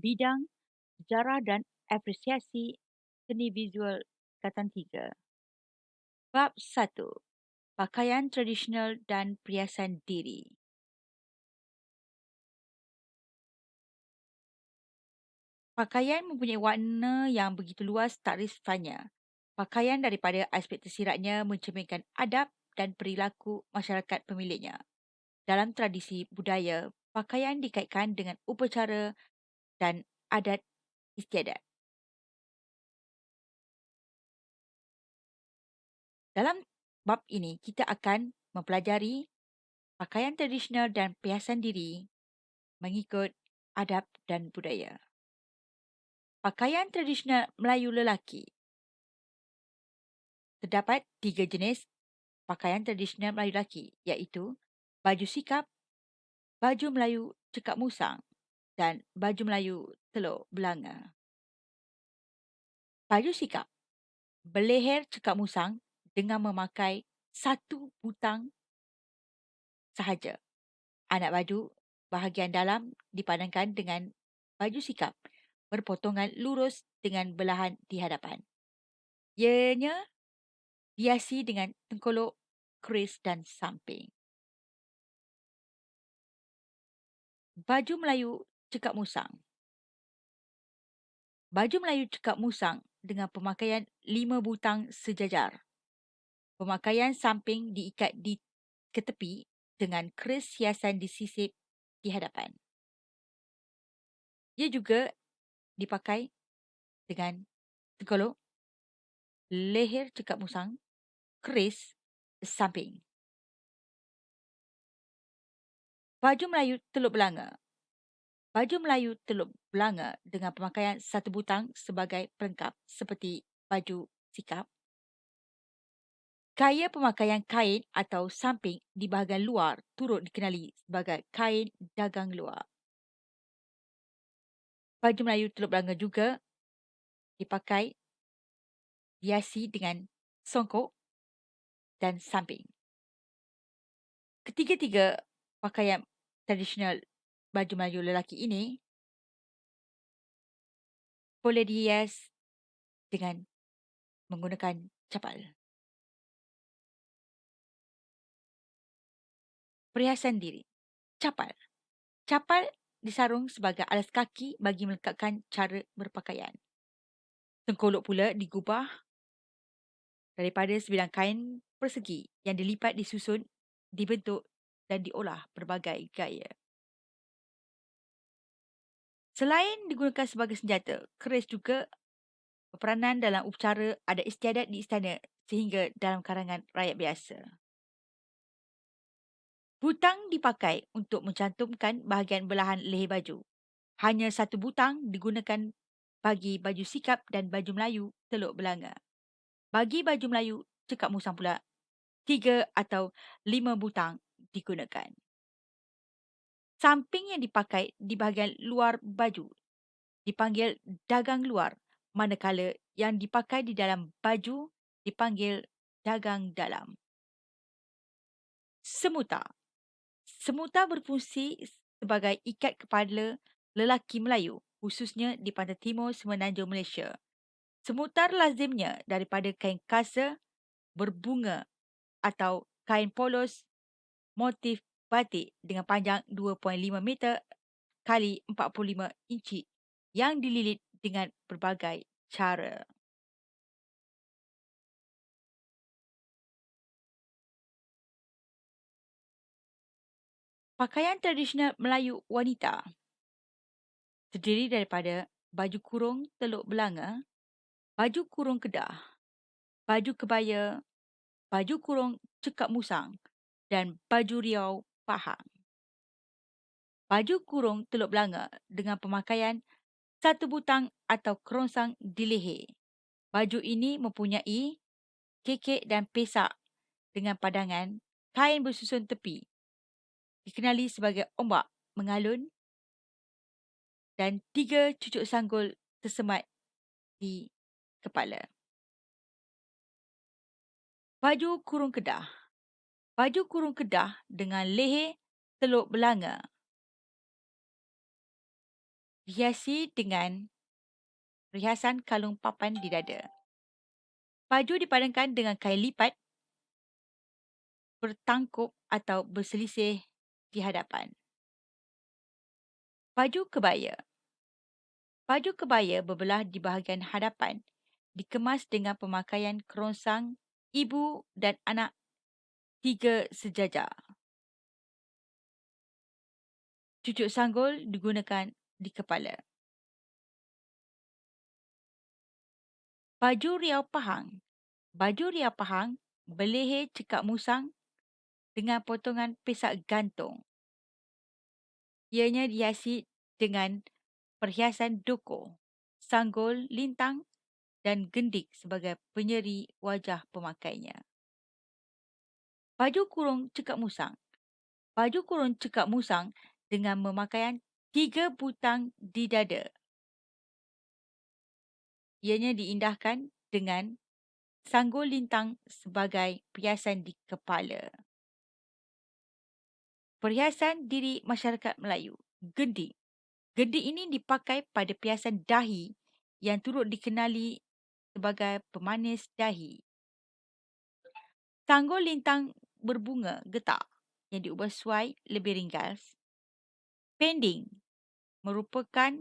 Bidang Sejarah dan Apresiasi Seni Visual Tingkatan 3. Bab 1. Pakaian tradisional dan perhiasan diri. Pakaian mempunyai warna yang begitu luas tak risanya. Pakaian daripada aspek tersiratnya mencerminkan adab dan perilaku masyarakat pemiliknya. Dalam tradisi budaya, pakaian dikaitkan dengan upacara dan adat istiadat. Dalam bab ini, kita akan mempelajari pakaian tradisional dan perhiasan diri mengikut adab dan budaya. Pakaian tradisional Melayu lelaki. Terdapat 3 jenis pakaian tradisional Melayu lelaki, iaitu baju sikap, baju Melayu cekak musang dan baju Melayu teluk belanga. Baju sikap berleher cekak musang dengan memakai satu butang sahaja. Anak baju bahagian dalam dipandangkan dengan baju sikap berpotongan lurus dengan belahan di hadapan. Ianya hiasi dengan tengkolok, keris dan samping. Baju Melayu cekak musang. Baju Melayu cekak musang dengan pemakaian 5 butang sejajar. Pemakaian samping diikat ke tepi dengan keris hiasan disisip di hadapan. Ia juga dipakai dengan tengkolok, leher cekak musang, keris, samping. Baju Melayu teluk belanga. Baju Melayu teluk belanga dengan pemakaian satu butang sebagai pelengkap seperti baju sikap. Gaya pemakaian kain atau samping di bahagian luar turut dikenali sebagai kain dagang luar. Baju Melayu teluk belanga juga dipakai hiasi dengan songkok dan samping. Ketiga-tiga pakaian tradisional baju Melayu lelaki ini boleh dihias dengan menggunakan capal. Perhiasan diri. Capal. Capal disarung sebagai alas kaki bagi melekatkan cara berpakaian. Tengkolok pula digubah daripada sebidang kain persegi yang dilipat, disusun, dibentuk dan diolah berbagai gaya. Selain digunakan sebagai senjata, keris juga berperanan dalam upacara adat istiadat di istana sehingga dalam kalangan rakyat biasa. Butang dipakai untuk mencantumkan bahagian belahan leher baju. Hanya satu butang digunakan bagi baju sikap dan baju Melayu teluk belanga. Bagi baju Melayu cekak musang pula, 3 atau 5 butang digunakan. Samping yang dipakai di bahagian luar baju dipanggil dagang luar, manakala yang dipakai di dalam baju dipanggil dagang dalam. Semuta. Semuta berfungsi sebagai ikat kepala lelaki Melayu, khususnya di pantai timur semenanjung Malaysia. Semutar lazimnya daripada kain kasa berbunga atau kain polos motif batik dengan panjang 2.5 meter kali 45 inci yang dililit dengan berbagai cara. Pakaian tradisional Melayu wanita terdiri daripada baju kurung teluk belanga, baju kurung Kedah, baju kebaya, baju kurung cekak musang dan baju riau Pahang. Baju kurung teluk belanga dengan pemakaian satu butang atau kerongsang di leher. Baju ini mempunyai kekek dan pesak dengan padangan kain bersusun tepi. Dikenali sebagai ombak mengalun dan 3 cucuk sanggul tersemat di kepala. Baju kurung Kedah. Baju kurung Kedah dengan leher teluk belanga dihiasi dengan perhiasan kalung papan di dada. Baju dipadankan dengan kain lipat, bertangkup atau berselisih di hadapan. Baju kebaya. Baju kebaya berbelah di bahagian hadapan, dikemas dengan pemakaian kerongsang ibu dan anak 3 sejajar. Cucuk sanggul digunakan di kepala. Baju riau pahang. Baju riau pahang berleher cekak musang dengan potongan pesak gantung. Ianya dihiasi dengan perhiasan doko, sanggul lintang dan gendik sebagai penyeri wajah pemakainya. Baju kurung cekak musang. Baju kurung cekak musang dengan pemakaian 3 butang di dada. Ianya diindahkan dengan sanggul lintang sebagai perhiasan di kepala. Perhiasan diri masyarakat Melayu. Gendik. Gendik ini dipakai pada perhiasan dahi yang turut dikenali sebagai pemanis dahi. Sanggul lintang berbunga getah yang diubah suai lebih ringkas. Pending merupakan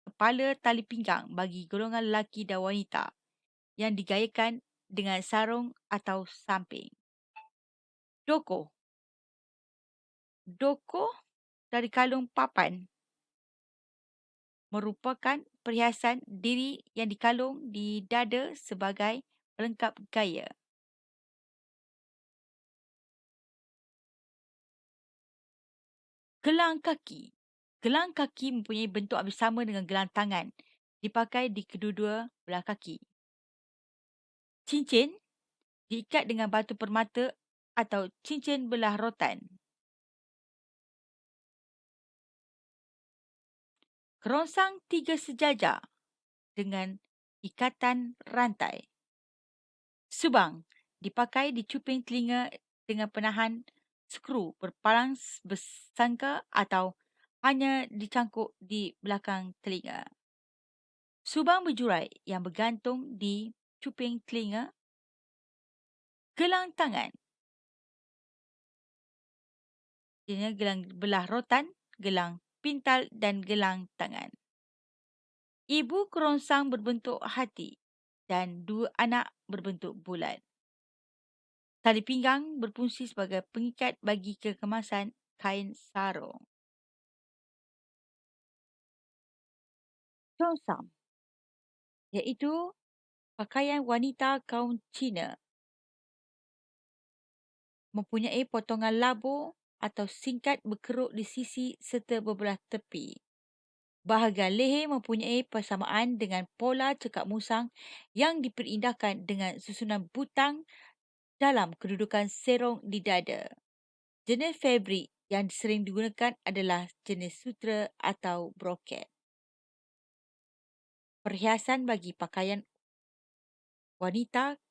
kepala tali pinggang bagi golongan lelaki dan wanita yang digayakan dengan sarung atau samping. Doko. Doko dari kalung papan merupakan perhiasan diri yang dikalung di dada sebagai pelengkap gaya. Gelang kaki. Gelang kaki mempunyai bentuk hampir sama dengan gelang tangan, dipakai di kedua-dua belah kaki. Cincin diikat dengan batu permata atau cincin belah rotan. Kerongsang 3 sejajar dengan ikatan rantai. Subang dipakai di cuping telinga dengan penahan skru berpalang bersangka atau hanya dicangkuk di belakang telinga. Subang berjurai yang bergantung di cuping telinga. Gelang tangan. Ianya gelang belah rotan, gelang pintal dan gelang tangan. Ibu kerongsang berbentuk hati dan 2 anak berbentuk bulat. Tali pinggang berfungsi sebagai pengikat bagi kekemasan kain sarung. Cheongsam iaitu pakaian wanita kaum Cina. Mempunyai potongan labu atau singkat berkeruk di sisi serta bebelah tepi. Bahagian leher mempunyai persamaan dengan pola cekak musang yang diperindahkan dengan susunan butang dalam kedudukan serong di dada. Jenis fabrik yang sering digunakan adalah jenis sutra atau broket. Perhiasan bagi pakaian wanita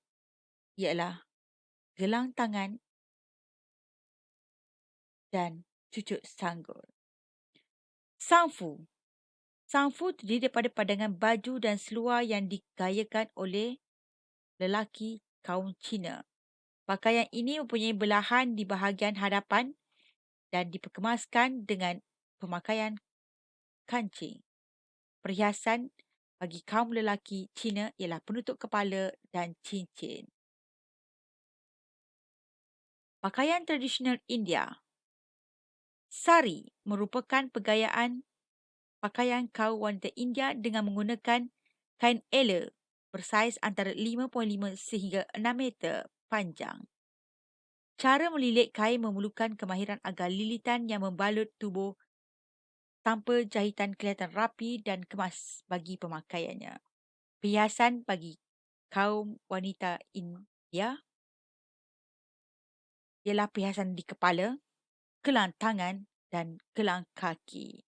ialah gelang tangan dan cucuk sanggul. Sangfu. Sangfu terdiri daripada padangan baju dan seluar yang digayakan oleh lelaki kaum Cina. Pakaian ini mempunyai belahan di bahagian hadapan dan diperkemaskan dengan pemakaian kancing. Perhiasan bagi kaum lelaki Cina ialah penutup kepala dan cincin. Pakaian tradisional India. Sari merupakan pergayaan pakaian kaum wanita India dengan menggunakan kain ela bersaiz antara 5.5 sehingga 6 meter panjang. Cara melilit kain memerlukan kemahiran agar lilitan yang membalut tubuh tanpa jahitan kelihatan rapi dan kemas bagi pemakaiannya. Perhiasan bagi kaum wanita India ialah perhiasan di kepala, gelang tangan dan gelang kaki.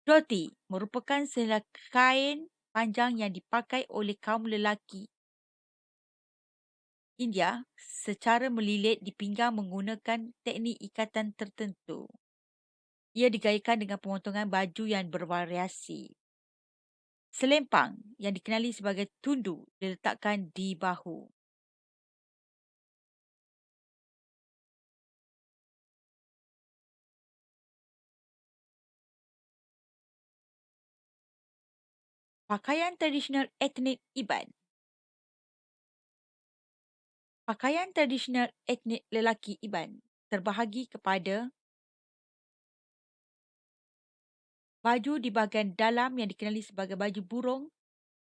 Dhoti merupakan sehelai kain panjang yang dipakai oleh kaum lelaki India secara melilit di pinggang menggunakan teknik ikatan tertentu. Ia digayakan dengan pemotongan baju yang bervariasi. Selempang yang dikenali sebagai tundu diletakkan di bahu. Pakaian tradisional etnik Iban. Pakaian tradisional etnik lelaki Iban terbahagi kepada baju di bahagian dalam yang dikenali sebagai baju burung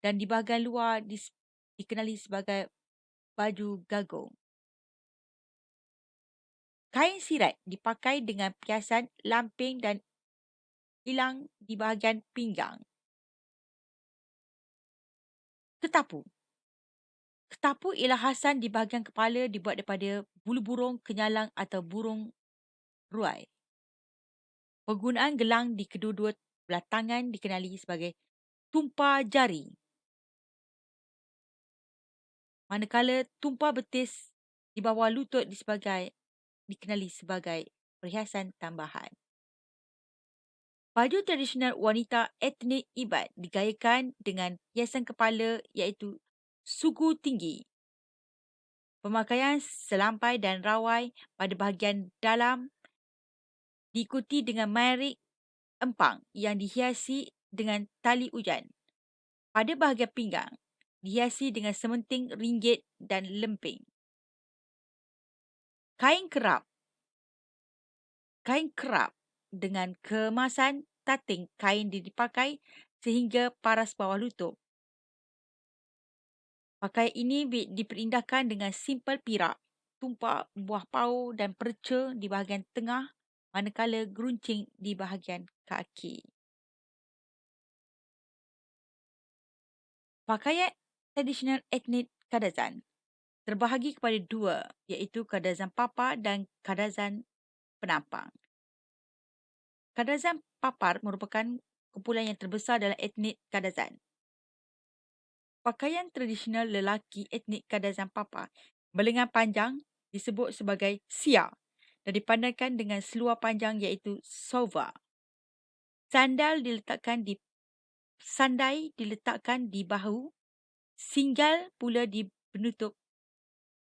dan di bahagian luar dikenali sebagai baju gagong. Kain sirat dipakai dengan perhiasan lamping dan ilang di bahagian pinggang. Ketapu. Ketapu ialah khasan di bahagian kepala dibuat daripada bulu burung kenyalang atau burung ruai. Penggunaan gelang di kedua-dua belah tangan dikenali sebagai tumpah jari. Manakala tumpah betis di bawah lutut dikenali sebagai perhiasan tambahan. Baju tradisional wanita etnik Iban digayakan dengan hiasan kepala iaitu sugu tinggi. Pemakaian selampai dan rawai pada bahagian dalam diikuti dengan marik empang yang dihiasi dengan tali ujan. Pada bahagian pinggang, dihiasi dengan sementing ringgit dan lemping. Kain kerap. Kain kerap dengan kemasan tating kain dipakai sehingga paras bawah lutut. Pakaian ini diperindahkan dengan simpel pirak, tumpak, buah pau dan perca di bahagian tengah manakala geruncing di bahagian kaki. Pakaian tradisional etnik Kadazan terbahagi kepada dua iaitu Kadazan Papar dan Kadazan Penampang. Kadazan Papar merupakan kumpulan yang terbesar dalam etnik Kadazan. Pakaian tradisional lelaki etnik Kadazan Papar berlengan panjang disebut sebagai sia dan dipandangkan dengan seluar panjang iaitu sova. Sandai diletakkan di bahu, singgal pula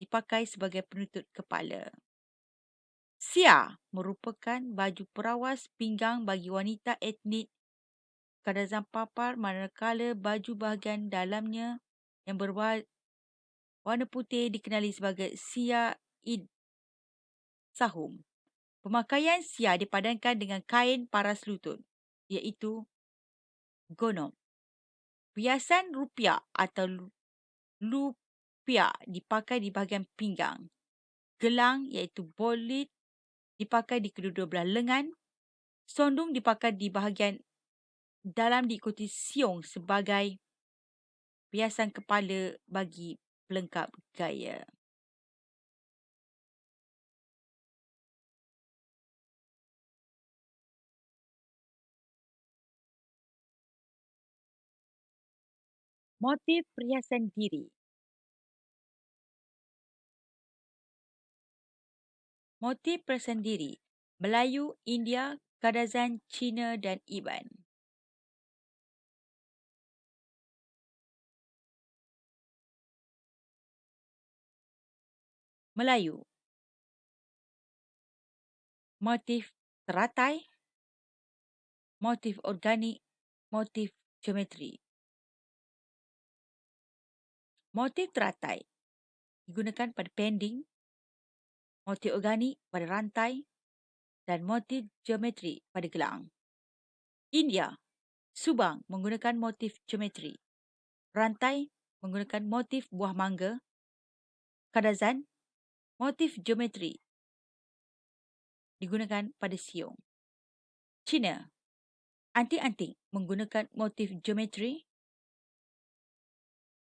dipakai sebagai penutup kepala. Sia merupakan baju perawas pinggang bagi wanita etnik Kadazan Papar manakala baju bahagian dalamnya yang berwarna putih dikenali sebagai sia id sahum. Pemakaian sia dipadankan dengan kain paras lutut iaitu gonom. Perhiasan rupiah atau lupiah dipakai di bahagian pinggang. Gelang iaitu bolit dipakai di kedua-dua belah lengan. Sondung dipakai di bahagian dalam diikuti siung sebagai perhiasan kepala bagi pelengkap gaya. Motif perhiasan diri. Motif perhiasan diri. Melayu, India, Kadazan, Cina dan Iban. Melayu. Motif teratai, motif organik, motif geometri. Motif teratai digunakan pada pending, motif organik pada rantai dan motif geometri pada gelang. India, Subang menggunakan motif geometri. Rantai menggunakan motif buah mangga. Kadazan, motif geometri digunakan pada siung. Cina, anting-anting menggunakan motif geometri.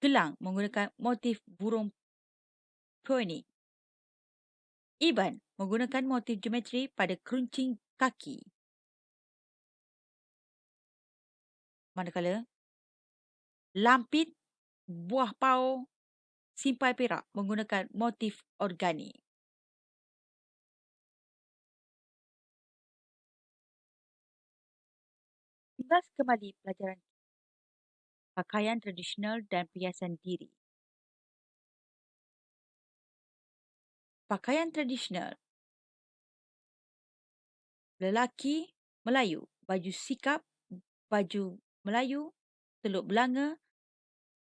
Gelang menggunakan motif burung peony. Iban menggunakan motif geometri pada keruncing kaki. Manakala lampit, buah pau, simpai perak menggunakan motif organik. Ulas kembali pelajaran pakaian tradisional dan perhiasan diri. Pakaian tradisional lelaki Melayu, baju sikap, baju Melayu, teluk belanga,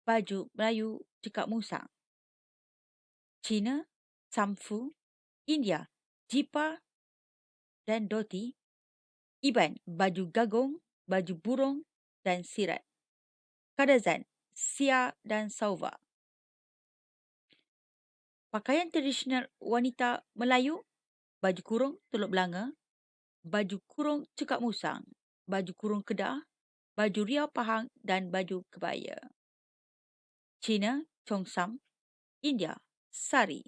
baju Melayu cekak musang. Cina, samfu. India, jipar dan dhoti. Iban, baju gagong, baju burung dan sirat. Kadazan, sia dan sauva. Pakaian tradisional wanita Melayu, baju kurung teluk belanga, baju kurung cekak musang, baju kurung Kedah, baju riau Pahang dan baju kebaya. Cina, Cheongsam. India, sari.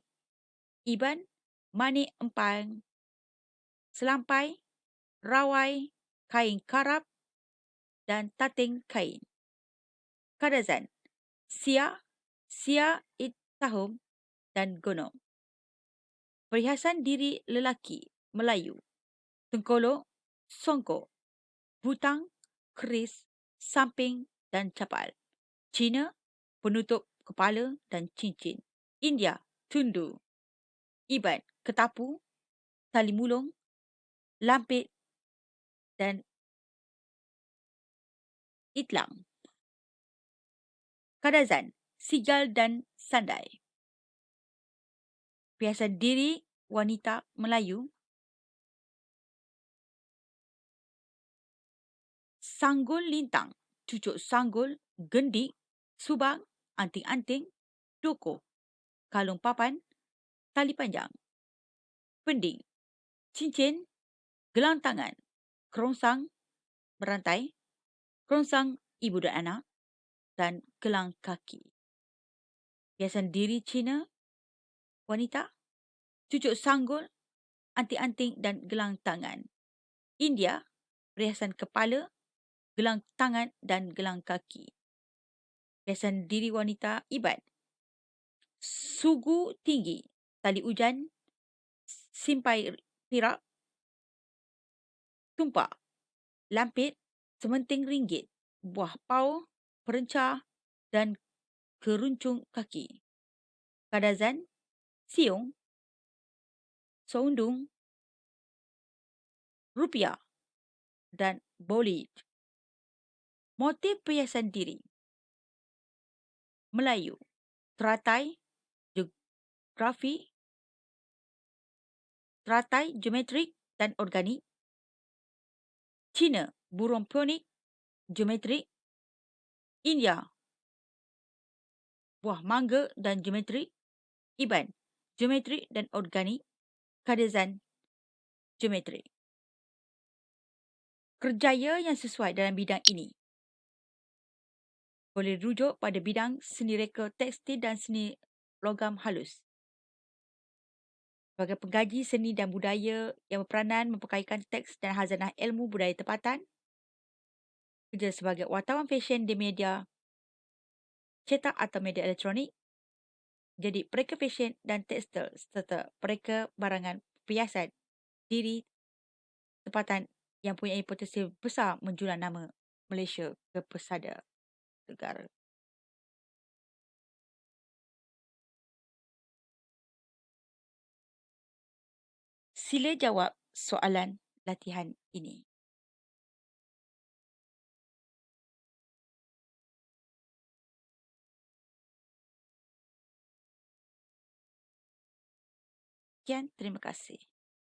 Iban, manik empang, selampai, rawai, kain karab dan tating kain. Kadazan, sia, sia it tahum dan gonong. Perhiasan diri lelaki Melayu, tengkolok, songkok, butang, keris, samping dan capal. Cina, penutup kepala dan cincin. India, tundu. Iban, ketapu, tali mulung, lampit dan itlang. Kadazan, sigal dan sandai. Perhiasan diri wanita Melayu, sanggul lintang, cucuk sanggul, gendik, subang, anting-anting, doko, kalung papan, tali panjang, pending, cincin, gelang tangan, kerongsang berantai, kerongsang ibu dan anak, dan gelang kaki. Perhiasan diri Cina wanita, cucuk sanggul, anting-anting dan gelang tangan. India, perhiasan kepala, gelang tangan dan gelang kaki. Perhiasan diri wanita Iban, sugu tinggi, tali ujan, simpai pirak, tumpak, lampit, sementing ringgit, buah pau, perencah dan keruncung kaki. Kadazan, siung, soundung, rupiah dan bolid. Motif perhiasan diri Melayu, teratai, geografi, teratai geometrik dan organik. Cina, burung pionik, geometrik. India, buah mangga dan geometrik. Iban, geometrik dan organik. Kadazan, geometrik. Kerjaya yang sesuai dalam bidang ini boleh rujuk pada bidang seni reka tekstil dan seni logam halus. Sebagai pengkaji seni dan budaya yang berperanan memperkayakan teks dan khazanah ilmu budaya tempatan, kerja sebagai wartawan fashion di media cetak atau media elektronik, jadi pereka fashion dan tekstil serta pereka barangan perhiasan diri tempatan yang mempunyai potensi besar menjulang nama Malaysia ke pesada negara. Sila jawab soalan latihan ini. Sekian, terima kasih.